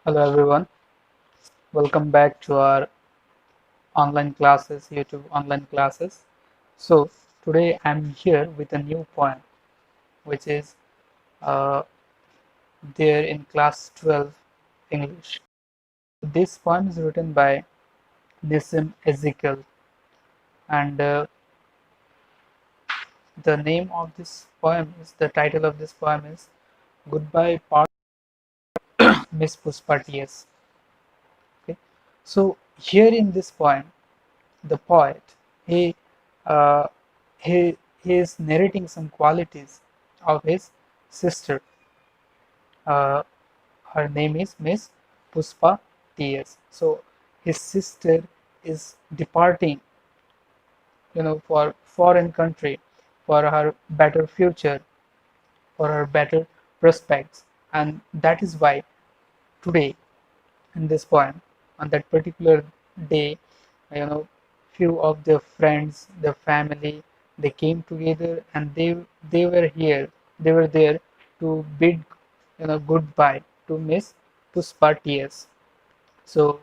Hello everyone, welcome back to our online classes, YouTube online classes. So today I'm here with a new poem which is uh, there in class 12 English. This poem is written by Nissim Ezekiel and the name of this poem is, the title of this poem is Goodbye Part Miss Pushpa T.S. Okay. So here in this poem, the poet he uh, he he is narrating some qualities of his sister. Uh, Her name is Miss Pushpa T.S. So his sister is departing, for foreign country, for her better future, for her better prospects, and that is why today in this poem, on that particular day, you know few of their friends, their family, they came together and they were here, they were there to bid goodbye to Miss Pushpa T.S. So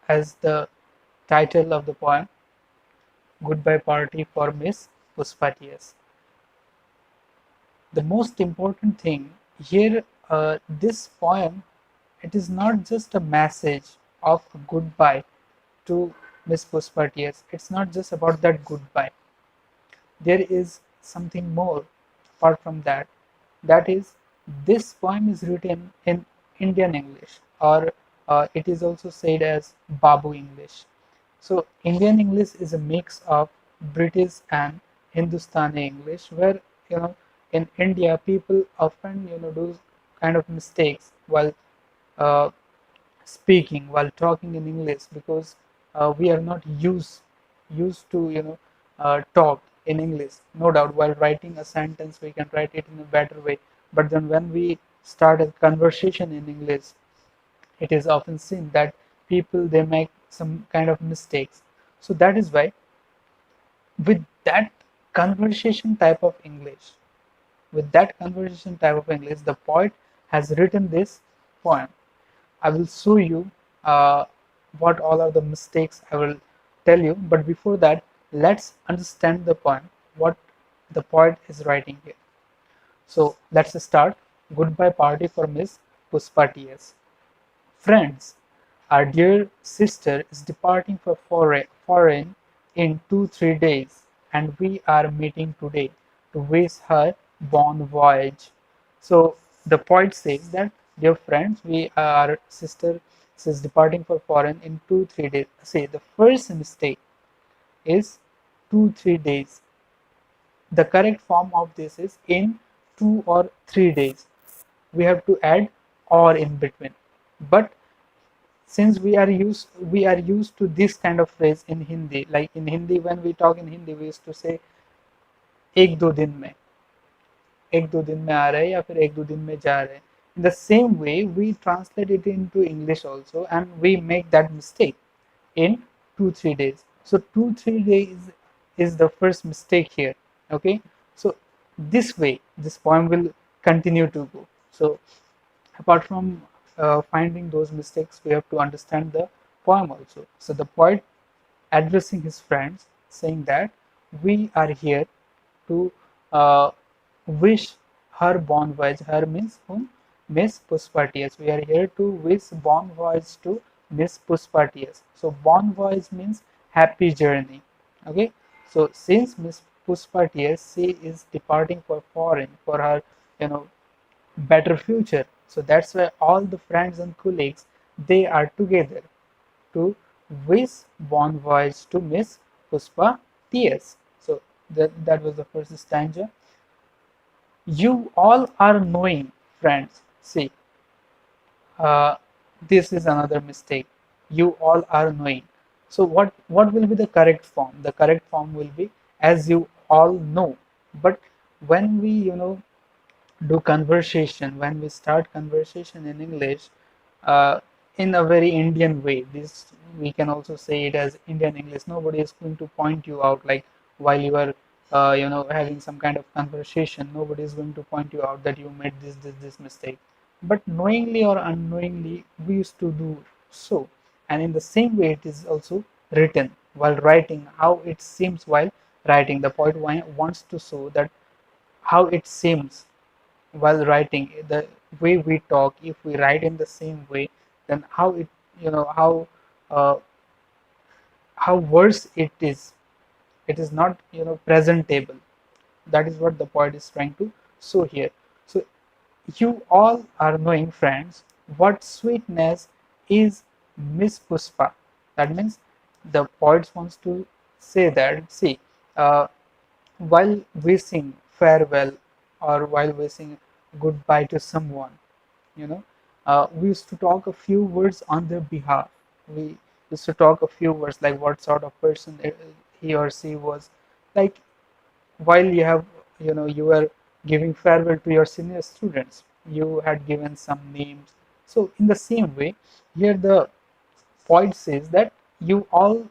as the title of the poem, Goodbye Party for Miss Pushpa T.S., the most important thing here, this poem, it is not just a message of goodbye to Miss Pushpa T.S. It's not just about that goodbye. There is something more apart from that. That is, this poem is written in Indian English, or it is also said as Babu English. So, Indian English is a mix of British and Hindustani English, where in India people often do kind of mistakes while uh, speaking, while talking in English, because we are not used to talk in English. No doubt, while writing a sentence, we can write it in a better way. But then when we start a conversation in English, it is often seen that people they make some kind of mistakes. So that is why, with that conversation type of English, the poet has written this poem. I will show you uh, what all are the mistakes I will tell you. But before that, let's understand the poem, what the poet is writing here. So let's start. Goodbye Party for Miss Pushpa T.S. Friends, our dear sister is departing for foreign in 2-3 days, and we are meeting today to wish her bon voyage. So the poet says that, dear friends, we our sister is departing for foreign in 2-3 days. Say the first mistake is 2-3 days. The correct form of this is in 2 or 3 days. We have to add or in between. But since we are used to this kind of phrase in Hindi, like in Hindi, when we talk in Hindi, we used to say एक दो दिन में, एक दो दिन में आ रहे हैं या फिर एक दो दिन में जा रहे हैं. In the same way, we translate it into English also, and we make that mistake in 2-3 days. So 2-3 days is the first mistake here. Okay, so this way this poem will continue to go. So apart from finding those mistakes, we have to understand the poem also. So the poet addressing his friends, saying that we are here to uh, wish her bon voyage. Her means whom? Miss Pushpa T.S. We are here to wish bon voyage to Miss Pushpa T.S. So bon voyage means happy journey. Okay. So since Miss Pushpa T.S. she is departing for foreign for her, you know, better future. So that's why all the friends and colleagues they are together to wish bon voyage to Miss Pushpa T.S. So that was the first stanza. You all are knowing, friends. See, uh, this is another mistake. You all are knowing. So what will be the correct form? The correct form will be as you all know. But when we do conversation, when we start conversation in English, uh, in a very Indian way, this we can also say it as Indian English. Nobody is going to point you out, like while you are having some kind of conversation. Nobody is going to point you out that you made this mistake. but knowingly or unknowingly we used to do so. And in the same way it is also written while writing, how it seems while writing. The poet wants to show that how it seems while writing, the way we talk, if we write in the same way, then how it, you know, uh, how worse it is not, you know, presentable. That is what the poet is trying to show here. So you all are knowing, friends, what sweetness is, Miss Pushpa. That means the poet wants to say that, see, uh, while wishing farewell or while wishing goodbye to someone, you know, we used to talk a few words on their behalf. We used to talk a few words like what sort of person he or she was, like while you have, you know, you were giving farewell to your senior students, you had given some names. So in the same way here the poet says that you all,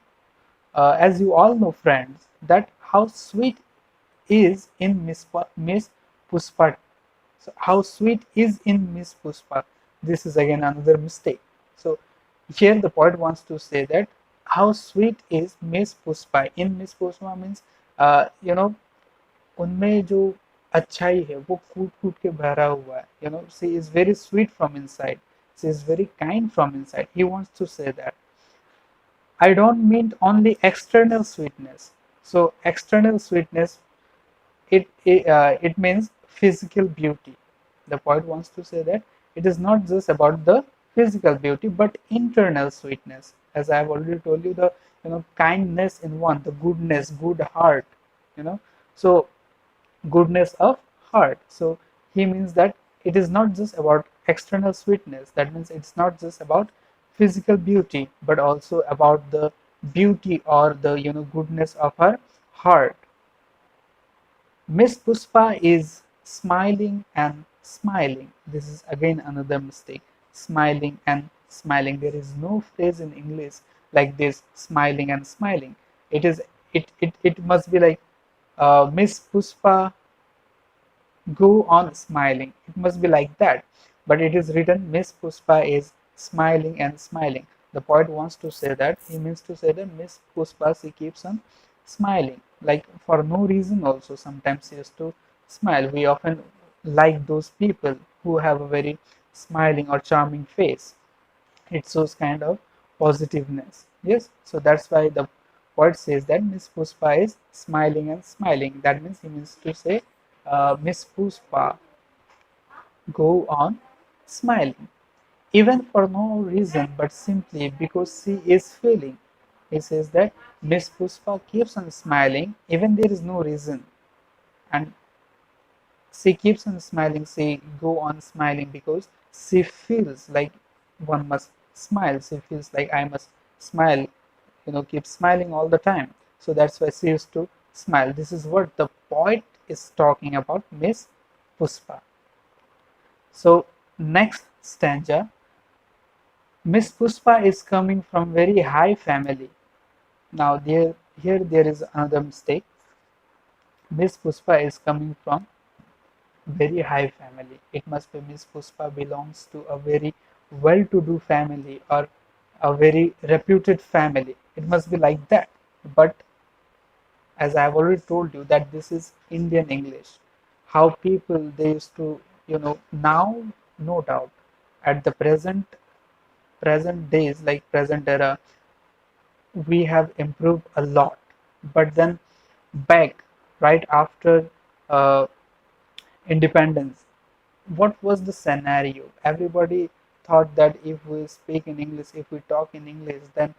as you all know, friends, that how sweet is in Miss Pushpa. So how sweet is in Miss Pushpa. This is again another mistake. So here the poet wants to say that how sweet is Miss Pushpa. In Miss Pushpa means, you know, उनमें जो अच्छाई है वो कूट कूट के भरा हुआ है. You know, she is very sweet from inside. She is very kind from inside. He wants to say that. I don't mean only external sweetness. So external sweetness, it means physical beauty. The poet wants to say that it is not just about the physical beauty, but internal sweetness. As I have already told you, the, you know, kindness in one, the goodness, good heart. You know, so goodness of heart. So he means that it is not just about external sweetness. That means it's not just about physical beauty, but also about the beauty or the, you know, goodness of her heart. Miss Pushpa is smiling and smiling. This is again another mistake. Smiling and smiling. There is no phrase in English like this, smiling and smiling. It is, it must be like, Miss Pushpa go on smiling. It must be like that. But it is written Miss Pushpa is smiling and smiling. The poet wants to say that, he means to say that Miss Pushpa, she keeps on smiling. Like for no reason also, sometimes she used to smile. We often like those people who have a very smiling or charming face. It shows kind of positiveness. Yes, so that's why the poet says that Miss Pushpa is smiling and smiling. That means he means to say, Miss Pushpa go on smiling, even for no reason but simply because she is feeling. He says that Miss Pushpa keeps on smiling even there is no reason, and she keeps on smiling, she go on smiling because she feels like one must smile. She feels like I must smile, you know, keep smiling all the time. So that's why she used to smile. This is what the poet is talking about Miss Pushpa. So next stanza, Miss Pushpa is coming from very high family. Now here there is another mistake. Miss Pushpa is coming from very high family. It must be Miss Pushpa belongs to a very well-to-do family or a very reputed family. It must be like that. But as I've already told you that this is Indian English. How people they used to, you know, now no doubt at the present days, like present era, we have improved a lot. But then back right after uh, independence, what was the scenario? Everybody thought that if we speak in English, if we talk in English, then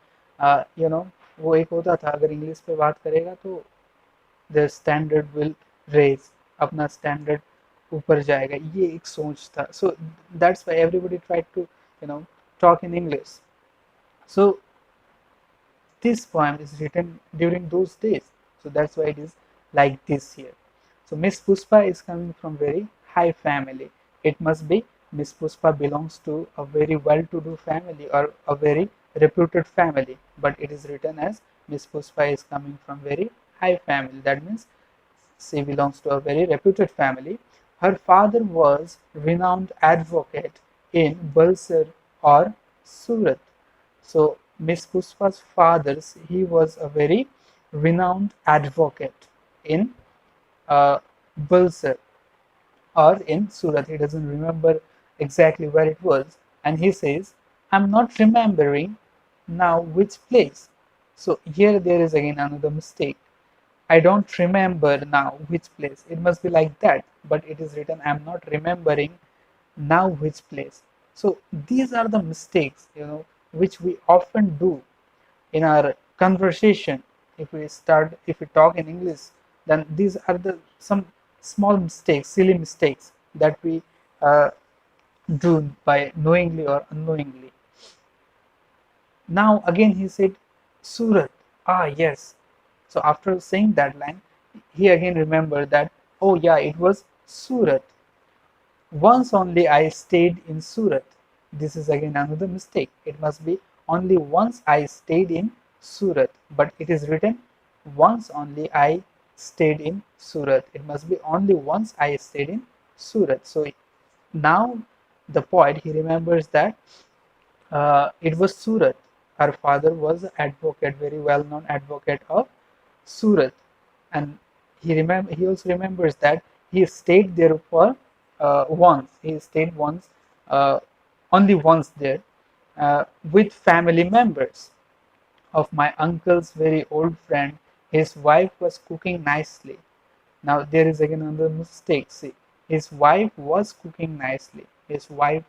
you know, वो एक होता था अगर English पे बात करेगा तो the standard will raise, अपना standard ऊपर जाएगा, ये एक सोच था. So that's why everybody tried to, you know, talk in English. So this poem is written during those days. So that's why it is like this here. So Miss Pushpa is coming from very high family. It must be Miss Pushpa belongs to a very well-to-do family or a very reputed family. But it is written as Miss Pushpa is coming from very high family. That means she belongs to a very reputed family. Her father was renowned advocate in Balsar or Surat. So Miss Pushpa's father, he was a very renowned advocate in Balsar or in Surat. He doesn't remember exactly where it was. And he says, I'm not remembering now which place. So here there is again another mistake. I don't remember now which place. It must be like that, but it is written, I'm not remembering now which place. So these are the mistakes, which we often do in our conversation. If we talk in English, then these are the some small mistakes, silly mistakes that we uh, do by knowingly or unknowingly. Now again he said Surat. Ah, yes. So after saying that line, he again remembered that, oh yeah, it was Surat. Once only I stayed in Surat. This is again another mistake. It must be only once I stayed in Surat, but it is written once only I stayed in Surat. It must be only once I stayed in Surat. So now the poet, he remembers that it was Surat. Her father was an advocate, very well-known advocate of Surat, and he also remembers that he stayed there for once. He stayed once, uh, only once there, with family members of my uncle's very old friend. His wife was cooking nicely. Now there is again another mistake. See, his wife was cooking nicely. His wife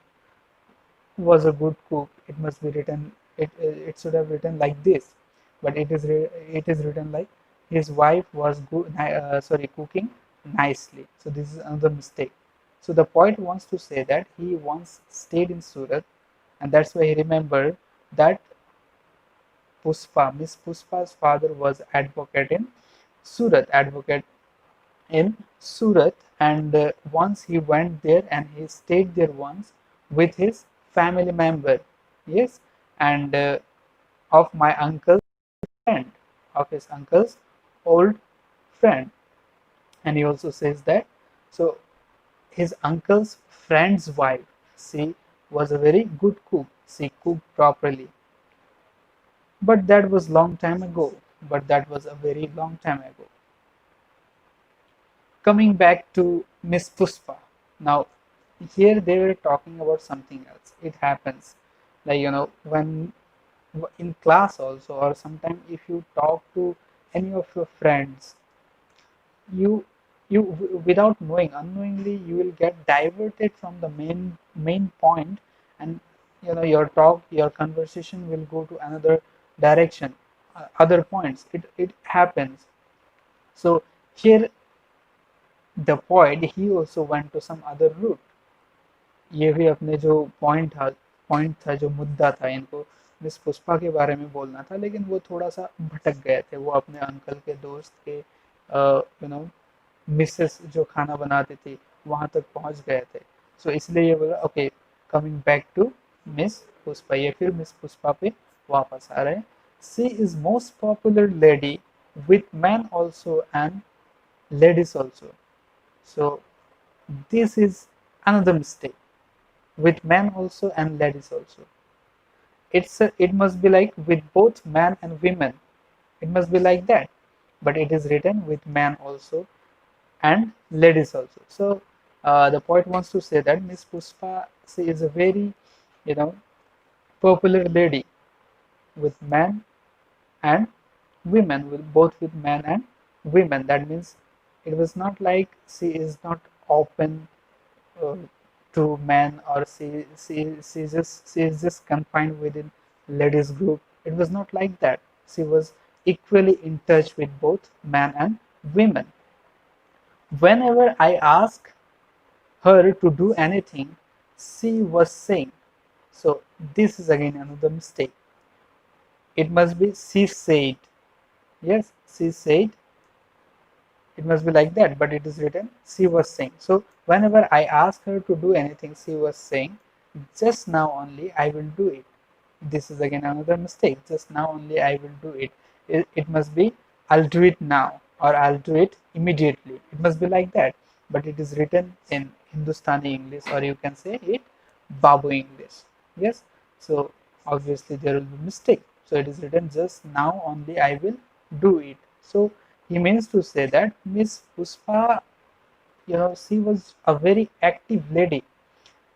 was a good cook. It must be written. It should have written like this, but it is written like his wife was cooking nicely. So this is another mistake. So the poet wants to say that he once stayed in Surat, and that's why he remembered that Miss Pushpa's father was advocate in Surat, and once he went there and he stayed there once with his family member, yes, and of my uncle's friend, of his uncle's old friend. And he also says that, so his uncle's friend's wife, she was a very good cook. She cooked properly, but that was long time ago. But that was a very long time ago. Coming back to Miss Pushpa. Now, here they were talking about something else. It happens, like when in class also, or sometimes if you talk to any of your friends, you without knowing, unknowingly, you will get diverted from the main point, and your conversation will go to another direction, other points. It happens. So here the poet, he also went to some other route. ये भी अपने जो point था जो मुद्दा था, इनको miss Pushpa के बारे में बोलना था, लेकिन वो थोड़ा सा भटक गए थे। वो अपने अंकल के दोस्त के मिसेस जो खाना बनाती थी वहां तक पहुंच गए थे। सो इसलिए ये बोला okay, coming back to miss Pushpa, ये फिर मिस पुष्पा पे वापस आ रहे हैं। She is most popular lady with man also and ladies also. So this is another mistake, with men also and ladies also. It must be like with both men and women. It must be like that, but it is written with men also and ladies also. So the poet wants to say that Miss Pushpa, she is a very popular lady with men and women, with men and women. That means it was not like she is not open uh, to men, or she is just confined within ladies group. It was not like that. She was equally in touch with both men and women. Whenever I ask her to do anything, she was saying. So this is again another mistake. It must be she said. Yes, she said. It must be like that, but it is written she was saying. So whenever I ask her to do anything, she was saying, just now only I will do it. This is again another mistake. Just now only I will do it. It must be I'll do it now, or I'll do it immediately. It must be like that, but it is written in Hindustani English, or you can say it Babu English. Yes, so obviously there will be mistake. So it is written just now only I will do it. So he means to say that Miss Pushpa, she was a very active lady.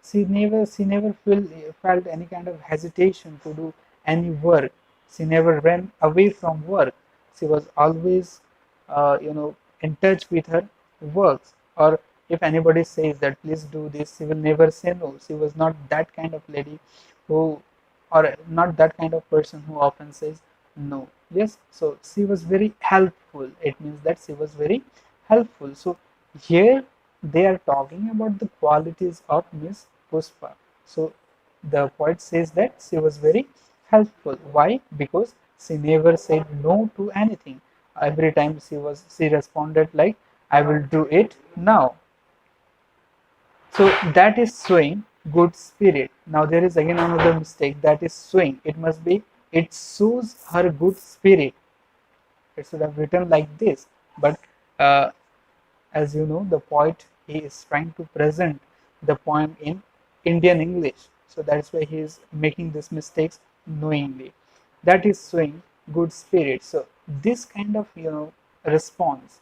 She never felt any kind of hesitation to do any work. She never ran away from work. She was always, in touch with her works. Or if anybody says that please do this, she will never say no. She was not that kind of lady who, or not that kind of person who often says no. Yes, so she was very helpful. It means that she was very helpful. So here they are talking about the qualities of Miss Pushpa. So the poet says that she was very helpful. Why? Because she never said no to anything. Every time she responded like, I will do it now. So that is showing good spirit. Now there is again another mistake, that is showing. It must be, it shows her good spirit. It should have written like this. But uh, as you know, the poet, he is trying to present the poem in Indian English. So that's why he is making these mistakes knowingly. That is showing good spirit. So this kind of response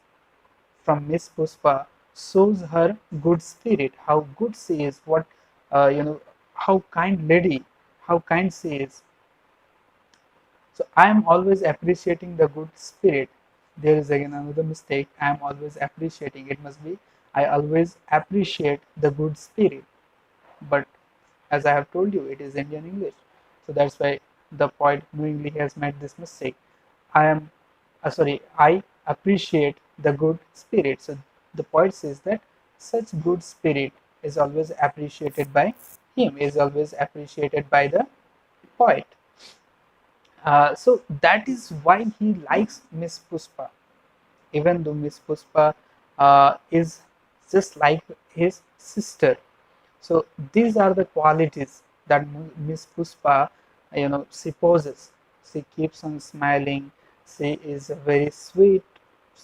from Miss Pushpa shows her good spirit, how good she is, what how kind lady, how kind she is. So I am always appreciating the good spirit. There is again another mistake. I am always appreciating. It must be, I always appreciate the good spirit. But as I have told you, it is Indian English. So that's why the poet knowingly has made this mistake. I appreciate the good spirit. So the poet says that such good spirit is always appreciated by him, is always appreciated by the poet. So that is why he likes Miss Pushpa, even though Miss Pushpa is just like his sister. So these are the qualities that Miss Pushpa, she possesses. She keeps on smiling. She is very sweet.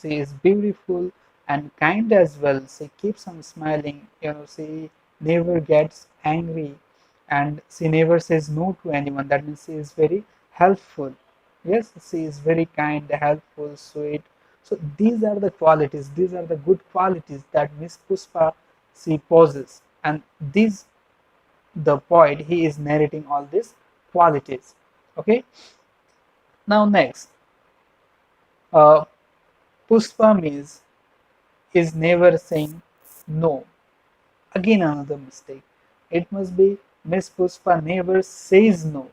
She is beautiful and kind as well. She keeps on smiling. She never gets angry, and she never says no to anyone. That means she is very helpful. Yes, she is very kind, helpful, sweet. So these are the qualities. These are the good qualities that Miss Pushpa, she possesses, and these, the poet, he is narrating all these qualities. Okay. Now next, uh, Pushpa means is never saying no. Again another mistake. It must be Miss Pushpa never says no.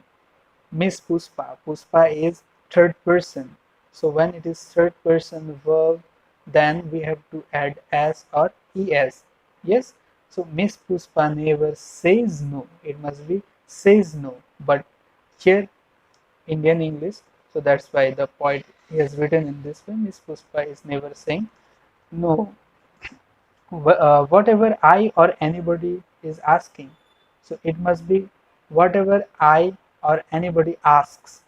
Miss Pushpa. Pushpa is third person. So when it is third person verb, then we have to add s or es. Yes. So Miss Pushpa never says no. It must be says no. But here Indian English. So that's why the poet has written in this way. Miss Pushpa is never saying no. Whatever I or anybody is asking. So it must be whatever I or anybody asks.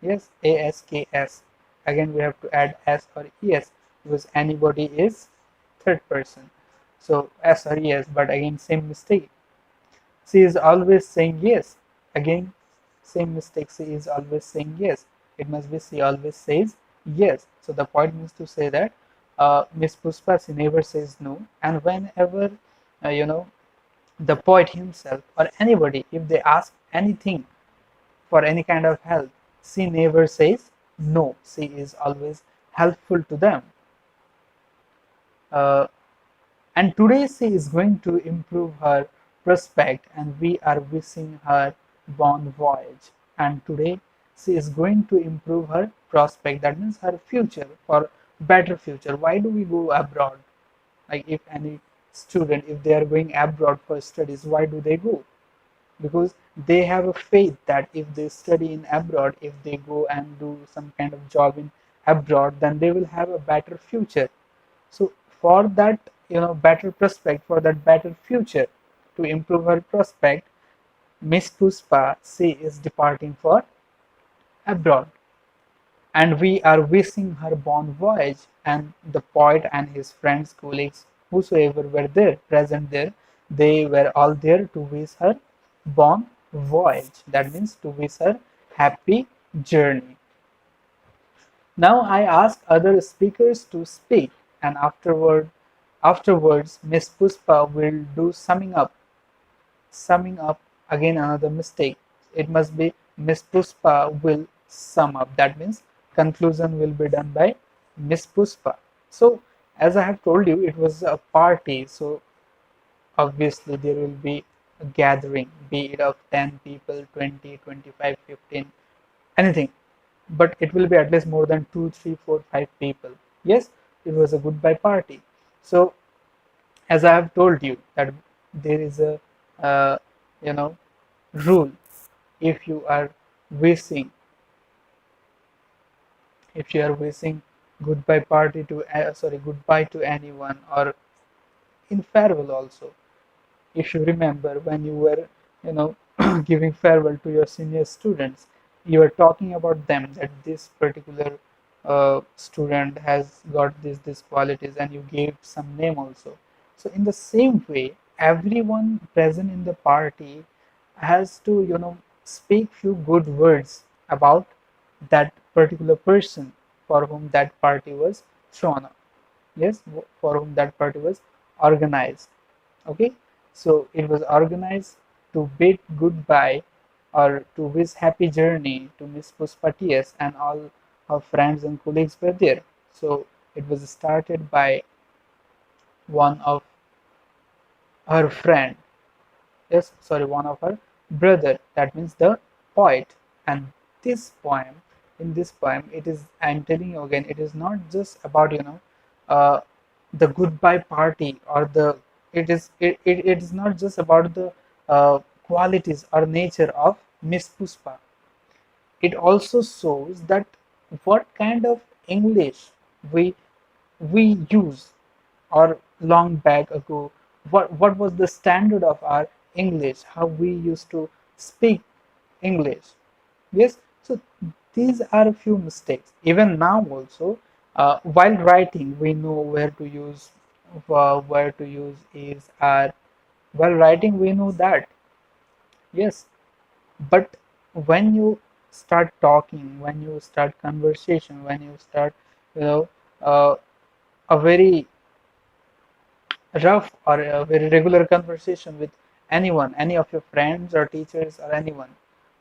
Yes, ASKS. Again, we have to add S or ES because anybody is third person. So S or ES, but again, same mistake. She is always saying yes. Again, same mistake. She is always saying yes. It must be she always says yes. So the point means to say that Miss Pushpa, she never says no. And whenever, uh, you know, the poet himself or anybody, if they ask anything for any kind of help, she never says no. She is always helpful to them. Uh, and today she is going to improve her prospect, and we are wishing her bon voyage. And today she is going to improve her prospect. That means her future, for better future. Why do we go abroad? Like if any student, if they are going abroad for studies, why do they go? Because they have a faith that if they study in abroad, if they go and do some kind of job in abroad, then they will have a better future. So for that, better prospect, for that better future, to improve her prospect, Miss Puspa, she is departing for abroad, and we are wishing her bon voyage. And the poet and his friends, colleagues, whosoever were there, present there, they were all there to wish her bon voyage. That means to wish her happy journey. Now I ask other speakers to speak, and afterwards Miss Puspa will do summing up, again another mistake. It must be Miss Puspa will sum up. That means conclusion will be done by Miss Puspa. So as I have told you, it was a party. So obviously there will be a gathering, be it of 10 people, 20, 25, 15, anything. But it will be at least more than 2, 3, 4, 5 people. Yes, it was a goodbye party. So as I have told you that there is a uh, you know rule. If you are wishing, if you are wishing goodbye party to goodbye to anyone, or in farewell also, if you remember when you were you know giving farewell to your senior students, you were talking about them, that this particular student has got this qualities, and you gave some name also. So in the same way, everyone present in the party has to speak few good words about that particular person for whom that party was thrown up. Yes, for whom that party was organized. Okay, so it was organized to bid goodbye or to wish happy journey to Miss Pushpa TS, and all her friends and colleagues were there. So it was started by one of her friend, yes, sorry, one of her brother, that means the poet. And this poem, in this poem, it is, I'm telling you again, it is not just about uh, the goodbye party, or the it is not just about the qualities or nature of Miss Puspa. It also shows that what kind of English we we use, or long back ago, what was the standard of our English, how we used to speak English. Yes, so these are a few mistakes. Even now also, while writing, we know where to use is, are. While writing, we know that. Yes, but when you start talking, when you start conversation, when you start, you know, uh, a very rough or a very regular conversation with anyone, any of your friends or teachers or anyone,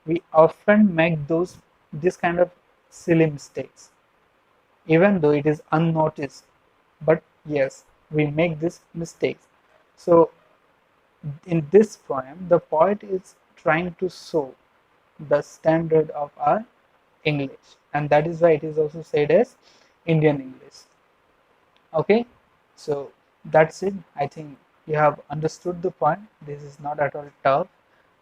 we often make this kind of silly mistakes, even though it is unnoticed. But yes, we make these mistakes. So in this poem, the poet is trying to show the standard of our English, and that is why it is also said as Indian English. Okay, so that's it. I think you have understood the point. This is not at all tough.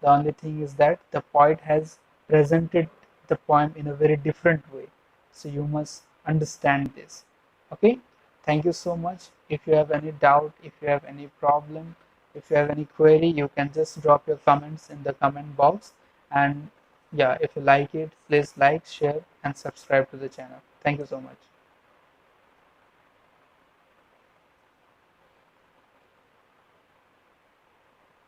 The only thing is that the poet has presented the poem in a very different way. So you must understand this. Okay, thank you so much. If you have any doubt, if you have any problem, if you have any query, you can just drop your comments in the comment box. And yeah, if you like it, please like, share, and subscribe to the channel. Thank you so much.